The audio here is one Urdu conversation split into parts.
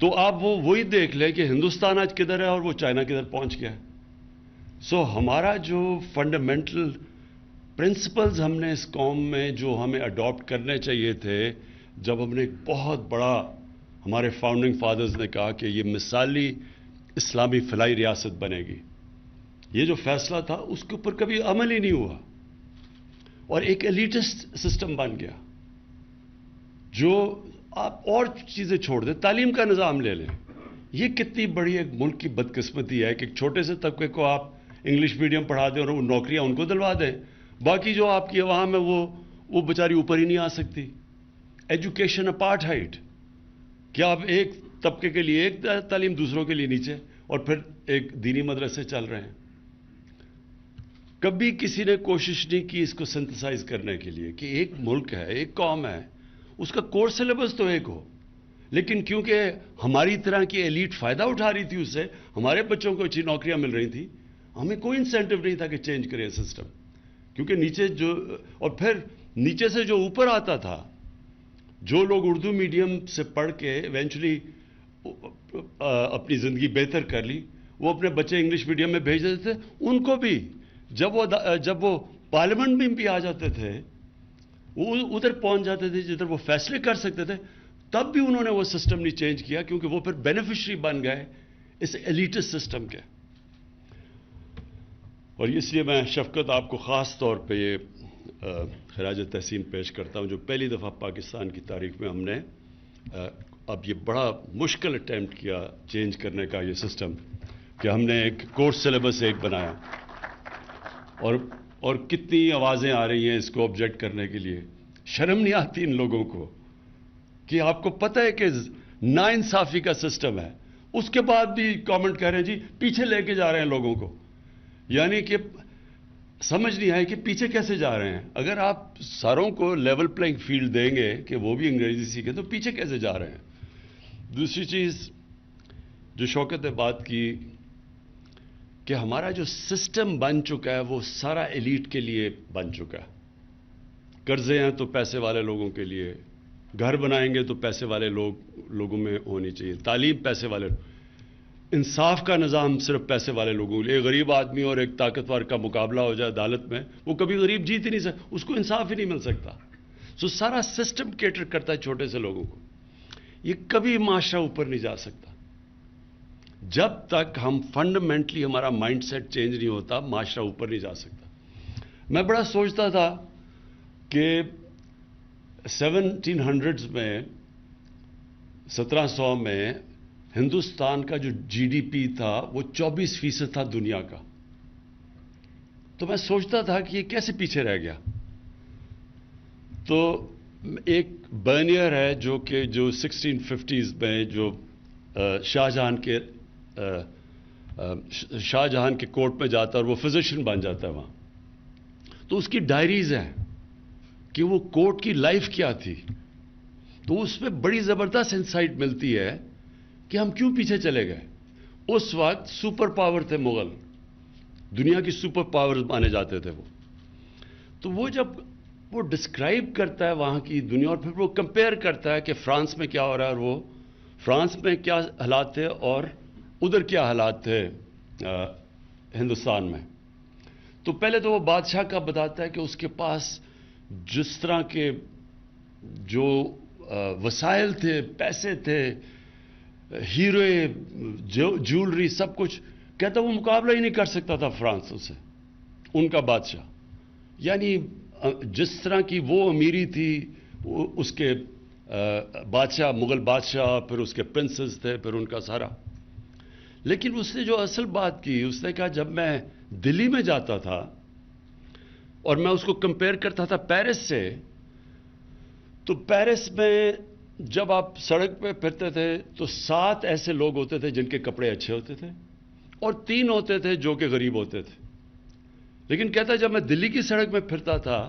تو آپ وہی دیکھ لیں کہ ہندوستان آج کدھر ہے اور وہ چائنا کدھر پہنچ گیا ہے. سو ہمارا جو فنڈامنٹل پرنسپلز ہم نے اس قوم میں جو ہمیں اڈاپٹ کرنے چاہیے تھے، جب ہم نے ایک بہت بڑا، ہمارے فاؤنڈنگ فادرز نے کہا کہ یہ مثالی اسلامی فلاحی ریاست بنے گی، یہ جو فیصلہ تھا اس کے اوپر کبھی عمل ہی نہیں ہوا اور ایک ایلیٹسٹ سسٹم بن گیا. جو آپ اور چیزیں چھوڑ دیں، تعلیم کا نظام لے لیں، یہ کتنی بڑی ایک ملک کی بدقسمتی ہے کہ ایک چھوٹے سے طبقے کو آپ انگلش میڈیم پڑھا دیں اور وہ نوکریاں ان کو دلوا دیں، باقی جو آپ کی عوام ہے وہ بیچاری اوپر ہی نہیں آ سکتی. ایجوکیشن اپارٹھائڈ، کیا آپ ایک طبقے کے لیے ایک تعلیم، دوسروں کے لیے نیچے، اور پھر ایک دینی مدرسے چل رہے ہیں. کبھی کسی نے کوشش نہیں کی اس کو سنتھسائز کرنے کے لیے کہ ایک ملک ہے، ایک قوم ہے، اس کا کورس سلیبس تو ایک ہو، لیکن کیونکہ ہماری طرح کی ایلیٹ فائدہ اٹھا رہی تھی اس سے، ہمارے بچوں کو اچھی نوکریاں مل رہی تھیں، ہمیں کوئی انسینٹو نہیں تھا کہ چینج کریں سسٹم. کیونکہ نیچے جو، اور پھر نیچے سے جو اوپر آتا تھا، جو لوگ اردو میڈیم سے پڑھ کے ایونچولی اپنی زندگی بہتر کر لی، وہ اپنے بچے انگلش میڈیم میں بھیج دیتے تھے. ان کو بھی جب وہ پارلیمنٹ میں بھی آ جاتے تھے، وہ ادھر پہنچ جاتے تھے جدھر وہ فیصلے کر سکتے تھے، تب بھی انہوں نے وہ سسٹم نہیں چینج کیا، کیونکہ وہ پھر بینیفیشری بن گئے اس ایلیٹس سسٹم کے. اور اس لیے میں شفقت آپ کو خاص طور پہ یہ خراج تحسین پیش کرتا ہوں، جو پہلی دفعہ پاکستان کی تاریخ میں ہم نے اب یہ بڑا مشکل اٹیمپٹ کیا چینج کرنے کا یہ سسٹم، کہ ہم نے ایک کورس سلیبس ایک بنایا. اور کتنی آوازیں آ رہی ہیں اس کو آبجیکٹ کرنے کے لیے. شرم نہیں آتی ان لوگوں کو کہ آپ کو پتہ ہے کہ ناانصافی کا سسٹم ہے، اس کے بعد بھی کامنٹ کر رہے ہیں جی پیچھے لے کے جا رہے ہیں لوگوں کو. یعنی کہ سمجھ نہیں آئے کہ پیچھے کیسے جا رہے ہیں. اگر آپ ساروں کو لیول پلینگ فیلڈ دیں گے کہ وہ بھی انگریزی سیکھیں تو پیچھے کیسے جا رہے ہیں. دوسری چیز جو شوکت نے بات کی کہ ہمارا جو سسٹم بن چکا ہے وہ سارا ایلیٹ کے لیے بن چکا ہے. قرضے ہیں تو پیسے والے لوگوں کے لیے، گھر بنائیں گے تو پیسے والے لوگوں میں ہونی چاہیے، تعلیم پیسے والے، انصاف کا نظام صرف پیسے والے لوگوں کے لیے. ایک غریب آدمی اور ایک طاقتور کا مقابلہ ہو جائے عدالت میں، وہ کبھی غریب جیت ہی نہیں سکتا، اس کو انصاف ہی نہیں مل سکتا. سو سارا سسٹم کیٹر کرتا ہے چھوٹے سے لوگوں کو. یہ کبھی معاشرہ اوپر نہیں جا سکتا جب تک ہم فنڈامنٹلی ہمارا مائنڈ سیٹ چینج نہیں ہوتا. معاشرہ اوپر نہیں جا سکتا. میں بڑا سوچتا تھا کہ 1700s میں 1700 میں ہندوستان کا جو جی ڈی پی تھا وہ 24% تھا دنیا کا. تو میں سوچتا تھا کہ یہ کیسے پیچھے رہ گیا. تو ایک برنیئر ہے جو 1650s میں جو شاہ جہان کے کورٹ میں جاتا ہے اور وہ فزیشین بن جاتا ہے وہاں. تو اس کی ڈائریز ہیں کہ وہ کورٹ کی لائف کیا تھی. تو اس میں بڑی زبردست انسائٹ ملتی ہے کہ ہم کیوں پیچھے چلے گئے. اس وقت سپر پاور تھے مغل، دنیا کی سپر پاور مانے جاتے تھے وہ. تو وہ جب وہ ڈسکرائب کرتا ہے وہاں کی دنیا اور پھر وہ کمپیئر کرتا ہے کہ فرانس میں کیا ہو رہا ہے اور وہ فرانس میں کیا حالات تھے اور ادھر کیا حالات تھے ہندوستان میں. تو پہلے تو وہ بادشاہ کا بتاتا ہے کہ اس کے پاس جس طرح کے جو وسائل تھے، پیسے تھے، ہیرے، جیولری، سب کچھ، کہتا وہ مقابلہ ہی نہیں کر سکتا تھا فرانس سے، ان کا بادشاہ. یعنی جس طرح کی وہ امیری تھی اس کے بادشاہ، مغل بادشاہ، پھر اس کے پرنسز تھے، پھر ان کا سارا. لیکن اس نے جو اصل بات کی، اس نے کہا جب میں دلی میں جاتا تھا اور میں اس کو کمپیئر کرتا تھا پیرس سے، تو پیرس میں جب آپ سڑک پہ پھرتے تھے تو 7 ایسے لوگ ہوتے تھے جن کے کپڑے اچھے ہوتے تھے اور 3 ہوتے تھے جو کہ غریب ہوتے تھے. لیکن کہتا جب میں دلی کی سڑک میں پھرتا تھا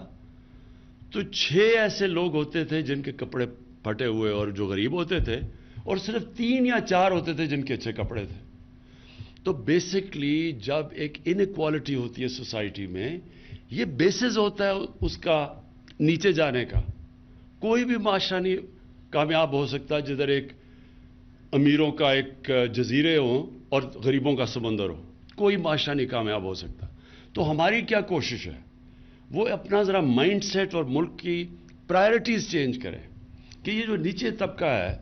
تو 6 ایسے لوگ ہوتے تھے جن کے کپڑے پھٹے ہوئے اور جو غریب ہوتے تھے، اور صرف 3 یا 4 ہوتے تھے جن کے اچھے کپڑے تھے. تو بیسکلی جب ایک انیکوالٹی ہوتی ہے سوسائٹی میں، یہ بیسز ہوتا ہے اس کا نیچے جانے کا. کوئی بھی معاشرہ نہیں کامیاب ہو سکتا جدھر ایک امیروں کا ایک جزیرے ہوں اور غریبوں کا سمندر ہو، کوئی معاشرہ نہیں کامیاب ہو سکتا. تو ہماری کیا کوشش ہے، وہ اپنا ذرا مائنڈ سیٹ اور ملک کی پرائرٹیز چینج کریں کہ یہ جو نیچے طبقہ ہے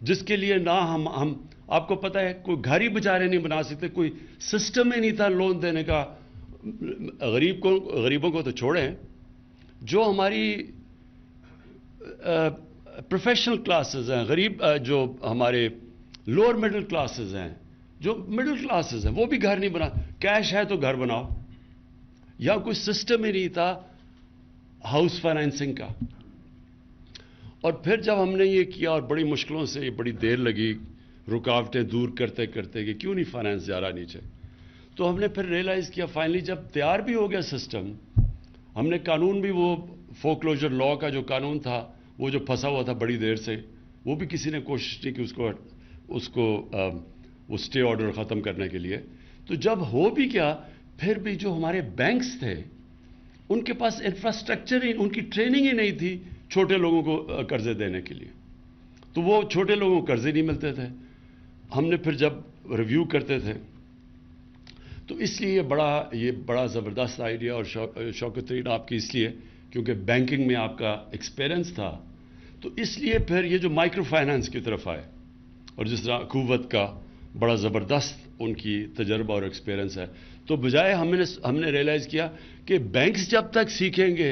جس کے لیے نہ ہم آپ کو پتہ ہے کوئی گھر ہی بیچارے نہیں بنا سکتے، کوئی سسٹم ہی نہیں تھا لون دینے کا. غریبوں کو تو چھوڑیں، جو ہماری پروفیشنل کلاسز ہیں، غریب جو ہمارے لوور مڈل کلاسز ہیں، جو مڈل کلاسز ہیں، وہ بھی گھر نہیں بنا. کیش ہے تو گھر بناؤ. یا کوئی سسٹم ہی نہیں تھا ہاؤس فائنینسنگ کا. اور پھر جب ہم نے یہ کیا اور بڑی مشکلوں سے بڑی دیر لگی رکاوٹیں دور کرتے کرتے کہ کیوں نہیں فائنینس جا رہا نیچے، تو ہم نے پھر ریئلائز کیا فائنلی جب تیار بھی ہو گیا سسٹم، ہم نے قانون بھی وہ فورکلوجر لا کا جو قانون تھا وہ جو پھنسا ہوا تھا بڑی دیر سے، وہ بھی کسی نے کوشش کی کہ اس کو وہ اسٹے آرڈر ختم کرنے کے لیے. تو جب ہو بھی کیا، پھر بھی جو ہمارے بینکس تھے ان کے پاس انفراسٹرکچر ہی، ان کی ٹریننگ ہی نہیں تھی چھوٹے لوگوں کو قرضے دینے کے لیے. تو وہ چھوٹے لوگوں کو قرضے نہیں ملتے تھے. ہم نے پھر جب ریویو کرتے تھے تو اس لیے یہ بڑا زبردست آئیڈیا. اور شوکت ترین آپ کی اس لیے کیونکہ بینکنگ میں آپ کا ایکسپیرنس تھا، تو اس لیے پھر یہ جو مائکرو فائنانس کی طرف آئے. اور جس طرح قوت کا بڑا زبردست ان کی تجربہ اور ایکسپیرنس ہے، تو بجائے ہم نے ریئلائز کیا کہ بینکس جب تک سیکھیں گے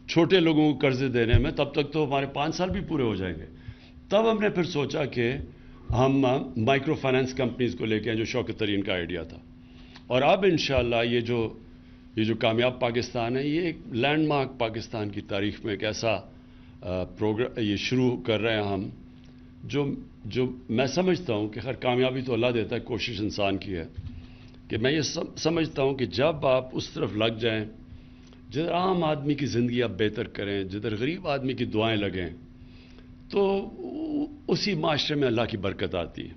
چھوٹے لوگوں کو قرضے دینے میں تب تک تو ہمارے 5 سال بھی پورے ہو جائیں گے. تب ہم نے پھر سوچا کہ ہم مائکرو فائنانس کمپنیز کو لے کے آئیں، جو شوکت ترین کا آئیڈیا تھا. اور اب انشاءاللہ یہ جو کامیاب پاکستان ہے، یہ ایک لینڈ مارک پاکستان کی تاریخ میں ایک ایسا پروگرام یہ شروع کر رہے ہیں ہم، جو میں سمجھتا ہوں کہ خیر کامیابی تو اللہ دیتا ہے، کوشش انسان کی ہے. کہ میں یہ سمجھتا ہوں کہ جب آپ اس طرف لگ جائیں جدھر عام آدمی کی زندگی آپ بہتر کریں، جدھر غریب آدمی کی دعائیں لگیں، تو اسی معاشرے میں اللہ کی برکت آتی ہے.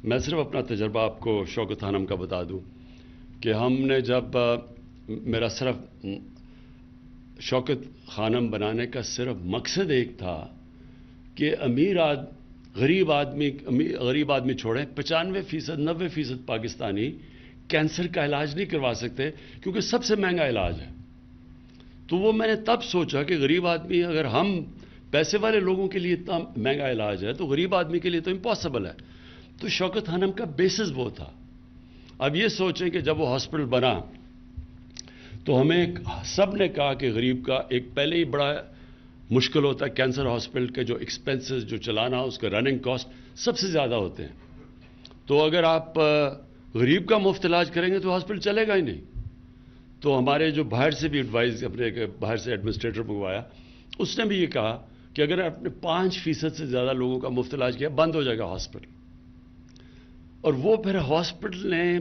میں صرف اپنا تجربہ آپ کو شوکت خانم کا بتا دوں کہ ہم نے جب میرا صرف شوکت خانم بنانے کا صرف مقصد ایک تھا کہ غریب آدمی چھوڑیں، 95% 90% پاکستانی کینسر کا علاج نہیں کروا سکتے کیونکہ سب سے مہنگا علاج ہے. تو وہ میں نے تب سوچا کہ غریب آدمی، اگر ہم پیسے والے لوگوں کے لیے اتنا مہنگا علاج ہے تو غریب آدمی کے لیے تو امپاسبل ہے. تو شوکت خانم کا بیسس وہ تھا. اب یہ سوچیں کہ جب وہ ہاسپٹل بنا تو ہمیں سب نے کہا کہ غریب کا ایک پہلے ہی بڑا مشکل ہوتا ہے، کینسر ہاسپٹل کے جو ایکسپنسز جو چلانا اس کا رننگ کاسٹ سب سے زیادہ ہوتے ہیں. تو اگر آپ غریب کا مفت علاج کریں گے تو ہاسپٹل چلے گا ہی نہیں. تو ہمارے جو باہر سے بھی ایڈوائز، اپنے باہر سے ایڈمنسٹریٹر منگوایا، اس نے بھی یہ کہا کہ اگر آپ نے 5% سے زیادہ لوگوں کا مفت علاج کیا بند ہو جائے گا ہاسپٹل. اور وہ پھر ہاسپٹل نے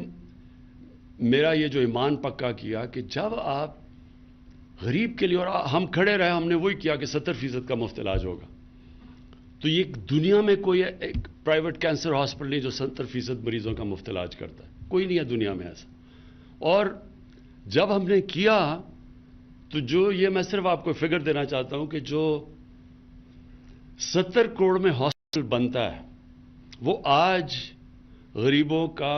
میرا یہ جو ایمان پکا کیا کہ جب آپ غریب کے لیے، اور ہم کھڑے رہے، ہم نے وہی کیا کہ 70% کا مفت علاج ہوگا. تو یہ دنیا میں کوئی ایک پرائیویٹ کینسر ہاسپٹل نہیں جو 70% مریضوں کا مفت علاج کرتا ہے، کوئی نہیں ہے دنیا میں ایسا. اور جب ہم نے کیا تو یہ میں صرف آپ کو فگر دینا چاہتا ہوں کہ جو 70 کروڑ میں ہاسپٹل بنتا ہے وہ آج غریبوں کا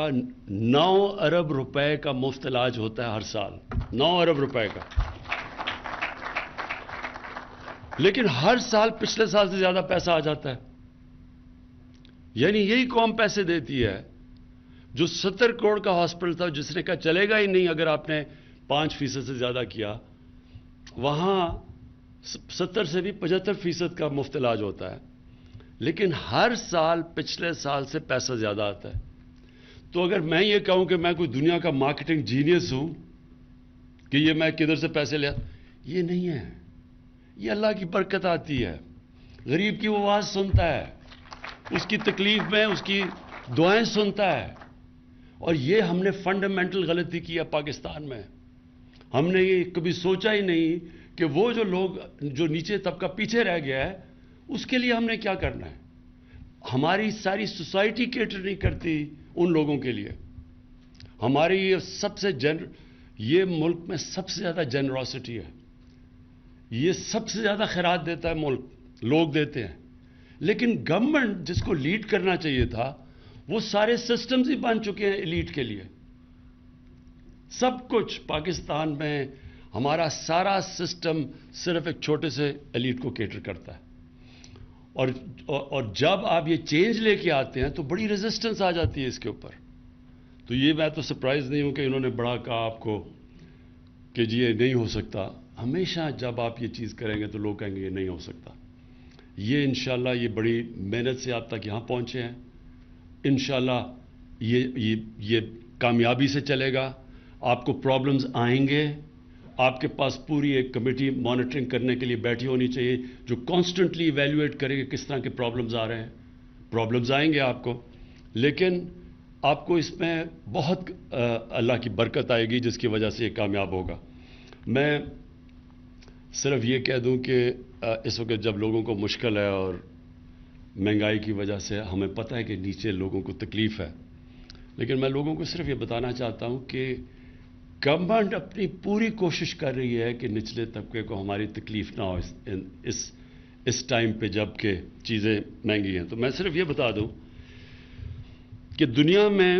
9 ارب روپے کا مفت علاج ہوتا ہے ہر سال، 9 ارب روپے کا. لیکن ہر سال پچھلے سال سے زیادہ پیسہ آ جاتا ہے. یعنی یہی قوم پیسے دیتی ہے جو 70 کروڑ کا ہاسپٹل تھا جس نے کہا چلے گا ہی نہیں اگر آپ نے 5% سے زیادہ کیا، وہاں 70 سے بھی 75% کا مفت علاج ہوتا ہے. لیکن ہر سال پچھلے سال سے پیسہ زیادہ آتا ہے. تو اگر میں یہ کہوں کہ میں کوئی دنیا کا مارکیٹنگ جینیس ہوں کہ یہ میں کدھر سے پیسے لیا، یہ نہیں ہے. یہ اللہ کی برکت آتی ہے. غریب کی وہ آواز سنتا ہے، اس کی تکلیف میں اس کی دعائیں سنتا ہے. اور یہ ہم نے فنڈامنٹل غلطی کی ہے پاکستان میں. ہم نے یہ کبھی سوچا ہی نہیں کہ وہ جو لوگ جو نیچے طبقہ پیچھے رہ گیا ہے اس کے لیے ہم نے کیا کرنا ہے. ہماری ساری سوسائٹی کیٹر نہیں کرتی ان لوگوں کے لیے. ہماری یہ ملک میں سب سے زیادہ جنراسٹی ہے. یہ سب سے زیادہ خیرات دیتا ہے ملک، لوگ دیتے ہیں. لیکن گورنمنٹ جس کو لیڈ کرنا چاہیے تھا وہ سارے سسٹمز ہی بن چکے ہیں ایلیٹ کے لیے. سب کچھ پاکستان میں ہمارا سارا سسٹم صرف ایک چھوٹے سے ایلیٹ کو کیٹر کرتا ہے. اور جب آپ یہ چینج لے کے آتے ہیں تو بڑی ریزسٹنس آ جاتی ہے اس کے اوپر. تو یہ میں تو سرپرائز نہیں ہوں کہ انہوں نے بڑا کہا آپ کو کہ جی یہ نہیں ہو سکتا. ہمیشہ جب آپ یہ چیز کریں گے تو لوگ کہیں گے یہ نہیں ہو سکتا. یہ انشاءاللہ یہ بڑی محنت سے آپ تک یہاں پہنچے ہیں. انشاءاللہ یہ کامیابی سے چلے گا. آپ کو پرابلمز آئیں گے. آپ کے پاس پوری ایک کمیٹی مانیٹرنگ کرنے کے لیے بیٹھی ہونی چاہیے جو کانسٹنٹلی ایویلیویٹ کرے کہ کس طرح کے پرابلمز آ رہے ہیں. پرابلمز آئیں گے آپ کو، لیکن آپ کو اس میں بہت اللہ کی برکت آئے گی جس کی وجہ سے یہ کامیاب ہوگا. میں صرف یہ کہہ دوں کہ اس وقت جب لوگوں کو مشکل ہے اور مہنگائی کی وجہ سے ہمیں پتہ ہے کہ نیچے لوگوں کو تکلیف ہے، لیکن میں لوگوں کو صرف یہ بتانا چاہتا ہوں کہ گورنمنٹ اپنی پوری کوشش کر رہی ہے کہ نچلے طبقے کو ہماری تکلیف نہ ہو اس ٹائم پہ جب کہ چیزیں مہنگی ہیں. تو میں صرف یہ بتا دوں کہ دنیا میں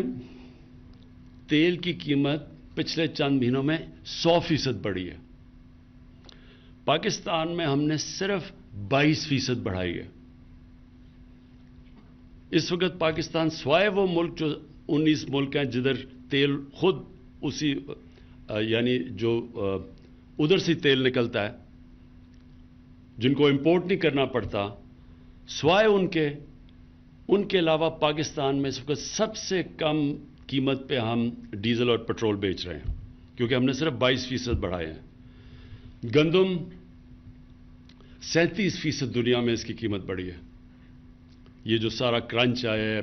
تیل کی قیمت پچھلے چند مہینوں میں 100% بڑھی ہے. پاکستان میں ہم نے صرف 22% بڑھائی ہے. اس وقت پاکستان سوائے وہ ملک جو 19 ملک ہیں جدھر تیل خود اسی یعنی جو ادھر سے تیل نکلتا ہے جن کو امپورٹ نہیں کرنا پڑتا، سوائے ان کے علاوہ پاکستان میں اس وقت سب سے کم قیمت پہ ہم ڈیزل اور پیٹرول بیچ رہے ہیں کیونکہ ہم نے صرف 22% بڑھائے ہیں. گندم 37% دنیا میں اس کی قیمت بڑھی ہے. یہ جو سارا کرنچ آیا ہے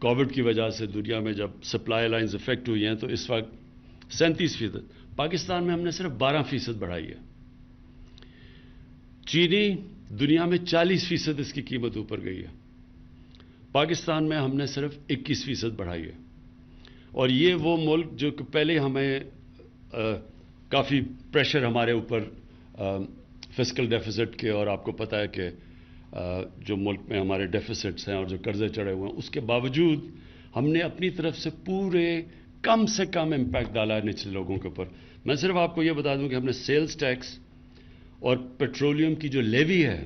کووڈ کی وجہ سے دنیا میں جب سپلائی لائنز افیکٹ ہوئی ہیں تو اس وقت 37%. پاکستان میں ہم نے صرف 12% بڑھائی ہے. چینی دنیا میں 40% اس کی قیمت اوپر گئی ہے. پاکستان میں ہم نے صرف 21% بڑھائی ہے. اور یہ وہ ملک جو کہ پہلے ہمیں کافی پریشر ہمارے اوپر فسکل ڈیفیسٹ کے، اور آپ کو پتہ ہے کہ جو ملک میں ہمارے ڈیفیسٹس ہیں اور جو قرضے چڑھے ہوئے ہیں، اس کے باوجود ہم نے اپنی طرف سے پورے کم سے کم امپیکٹ ڈالا ہے نچلے لوگوں کے اوپر. میں صرف آپ کو یہ بتا دوں کہ ہم نے سیلز ٹیکس اور پیٹرولیم کی جو لیوی ہے،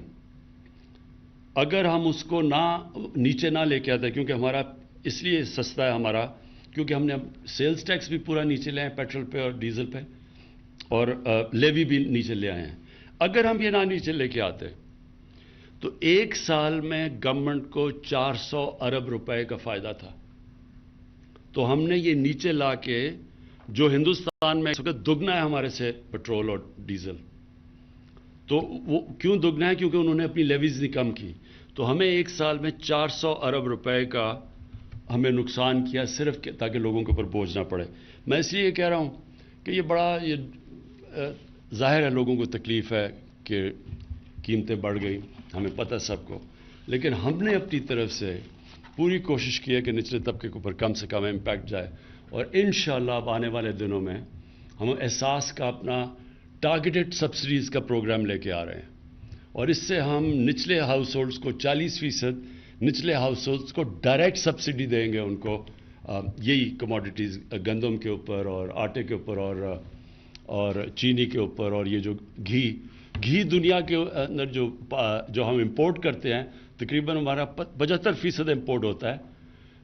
اگر ہم اس کو نیچے نہ لے کے آتے، کیونکہ ہمارا اس لیے سستا ہے ہمارا کیونکہ ہم نے سیلز ٹیکس بھی پورا نیچے لے آئے پیٹرول پہ اور ڈیزل پہ، اور لیوی بھی نیچے لے آئے ہیں. اگر ہم یہ نہ نیچے لے کے آتے تو ایک سال میں گورنمنٹ کو 400 ارب روپے کا فائدہ تھا. تو ہم نے یہ نیچے لا کے، جو ہندوستان میں اس وقت دگنا ہے ہمارے سے پیٹرول اور ڈیزل، تو وہ کیوں دگنا ہے؟ کیونکہ انہوں نے اپنی لیویز نہیں کم کی. تو ہمیں ایک سال میں 400 ارب روپے کا ہمیں نقصان کیا صرف تاکہ لوگوں کے اوپر بوجھ نہ پڑے. میں اس لیے کہہ رہا ہوں کہ یہ بڑا ظاہر ہے لوگوں کو تکلیف ہے کہ قیمتیں بڑھ گئی، ہمیں پتہ سب کو، لیکن ہم نے اپنی طرف سے پوری کوشش کی ہے کہ نچلے طبقے کے اوپر کم سے کم امپیکٹ جائے. اور انشاءاللہ اب آنے والے دنوں میں ہم احساس کا اپنا ٹارگیٹڈ سبسڈیز کا پروگرام لے کے آ رہے ہیں، اور اس سے ہم نچلے ہاؤس ہولڈز کو 40% نچلے ہاؤس ہولڈز کو ڈائریکٹ سبسڈی دیں گے ان کو یہی کموڈیٹیز گندم کے اوپر اور آٹے کے اوپر اور چینی کے اوپر. اور یہ جو گھی دنیا کے اندر جو ہم امپورٹ کرتے ہیں تقریباً ہمارا 75% امپورٹ ہوتا ہے.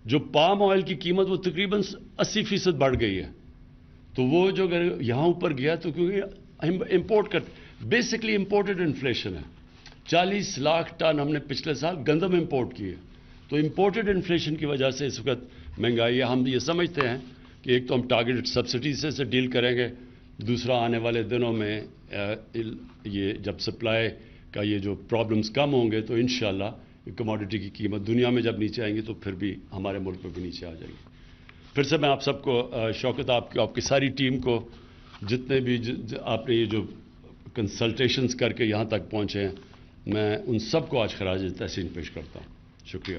جو پام آئل کی قیمت وہ تقریباً 80% بڑھ گئی ہے. تو وہ جو اگر یہاں اوپر گیا تو کیونکہ امپورٹ کرتے، بیسکلی امپورٹڈ انفلیشن ہے. 40 لاکھ ٹن ہم نے پچھلے سال گندم امپورٹ کی ہے. تو امپورٹڈ انفلیشن کی وجہ سے اس وقت مہنگائی ہے. ہم یہ سمجھتے ہیں کہ ایک تو ہم ٹارگیٹڈ سبسڈی سے ڈیل کریں گے، دوسرا آنے والے دنوں میں یہ جب سپلائی کا یہ جو پرابلمز کم ہوں گے تو انشاءاللہ کموڈٹی کی قیمت دنیا میں جب نیچے آئیں گی تو پھر بھی ہمارے ملک میں بھی نیچے آ جائے گی. پھر سے میں آپ سب کو شوکت، آپ کی ساری ٹیم کو، جتنے بھی آپ نے یہ جو کنسلٹیشنز کر کے یہاں تک پہنچے ہیں، میں ان سب کو آج خراج تحسین پیش کرتا ہوں. شکریہ.